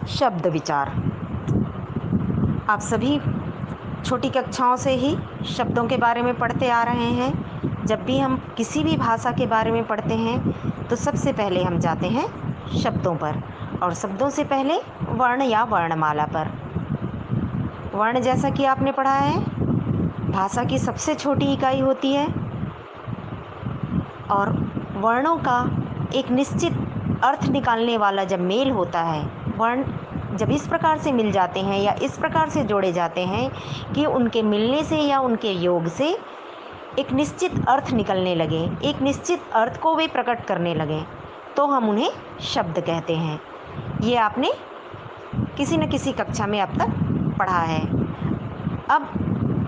शब्द विचार। आप सभी छोटी कक्षाओं से ही शब्दों के बारे में पढ़ते आ रहे हैं। जब भी हम किसी भी भाषा के बारे में पढ़ते हैं तो सबसे पहले हम जाते हैं शब्दों पर, और शब्दों से पहले वर्ण या वर्णमाला पर। वर्ण, जैसा कि आपने पढ़ा है, भाषा की सबसे छोटी इकाई होती है और वर्णों का एक निश्चित अर्थ निकालने वाला जब मेल होता है, वर्ण जब इस प्रकार से मिल जाते हैं या इस प्रकार से जोड़े जाते हैं कि उनके मिलने से या उनके योग से एक निश्चित अर्थ निकलने लगे, एक निश्चित अर्थ को वे प्रकट करने लगे, तो हम उन्हें शब्द कहते हैं। ये आपने किसी न किसी कक्षा में अब तक पढ़ा है। अब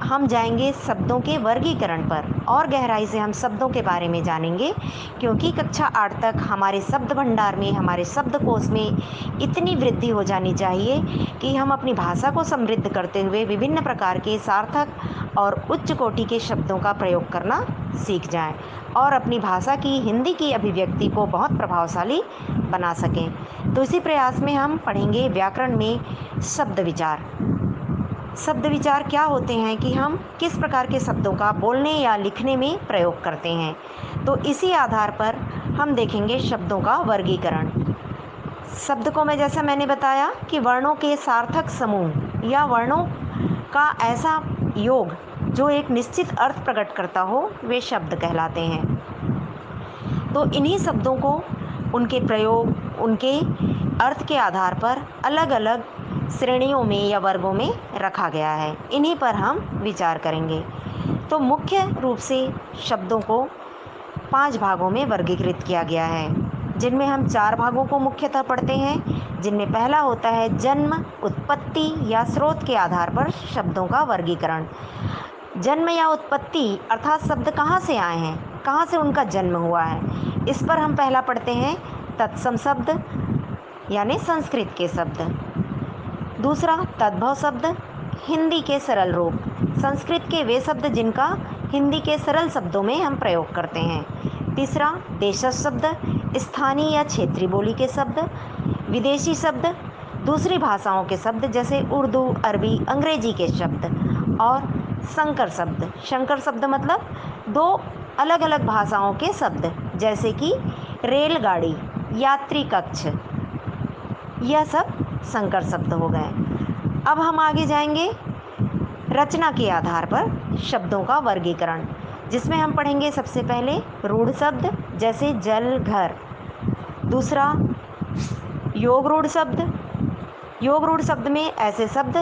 हम जाएंगे शब्दों के वर्गीकरण पर, और गहराई से हम शब्दों के बारे में जानेंगे, क्योंकि कक्षा 8 तक हमारे शब्द भंडार में, हमारे शब्दकोश में इतनी वृद्धि हो जानी चाहिए कि हम अपनी भाषा को समृद्ध करते हुए विभिन्न प्रकार के सार्थक और उच्च कोटि के शब्दों का प्रयोग करना सीख जाएं और अपनी भाषा की, हिंदी की अभिव्यक्ति को बहुत प्रभावशाली बना सकें। तो इसी प्रयास में हम पढ़ेंगे व्याकरण में शब्द विचार। शब्द विचार क्या होते हैं कि हम किस प्रकार के शब्दों का बोलने या लिखने में प्रयोग करते हैं। तो इसी आधार पर हम देखेंगे शब्दों का वर्गीकरण। शब्द को मैंने बताया कि वर्णों के सार्थक समूह या वर्णों का ऐसा योग जो एक निश्चित अर्थ प्रकट करता हो, वे शब्द कहलाते हैं। तो इन्हीं शब्दों को उनके प्रयोग, उनके अर्थ के आधार पर अलग अलग श्रेणियों में या वर्गों में रखा गया है। इन्हीं पर हम विचार करेंगे। तो मुख्य रूप से शब्दों को 5 भागों में वर्गीकृत किया गया है, जिनमें हम 4 भागों को मुख्यतः पढ़ते हैं। जिनमें पहला होता है जन्म, उत्पत्ति या स्रोत के आधार पर शब्दों का वर्गीकरण। जन्म या उत्पत्ति अर्थात शब्द कहाँ से आए हैं, कहाँ से उनका जन्म हुआ है, इस पर हम पहला पढ़ते हैं तत्सम शब्द, यानी संस्कृत के शब्द। दूसरा तद्भव शब्द, हिंदी के सरल रूप, संस्कृत के वे शब्द जिनका हिंदी के सरल शब्दों में हम प्रयोग करते हैं। तीसरा देशज शब्द, स्थानीय या क्षेत्रीय बोली के शब्द। विदेशी शब्द, दूसरी भाषाओं के शब्द जैसे उर्दू, अरबी, अंग्रेजी के शब्द। और संकर शब्द, संकर शब्द मतलब 2 अलग अलग भाषाओं के शब्द, जैसे कि रेलगाड़ी, यात्री कक्ष, यह सब संकर शब्द हो गए। अब हम आगे जाएंगे रचना के आधार पर शब्दों का वर्गीकरण, जिसमें हम पढ़ेंगे सबसे पहले रूढ़ शब्द जैसे जल, घर। दूसरा योग रूढ़ शब्द। योग रूढ़ शब्द में ऐसे शब्द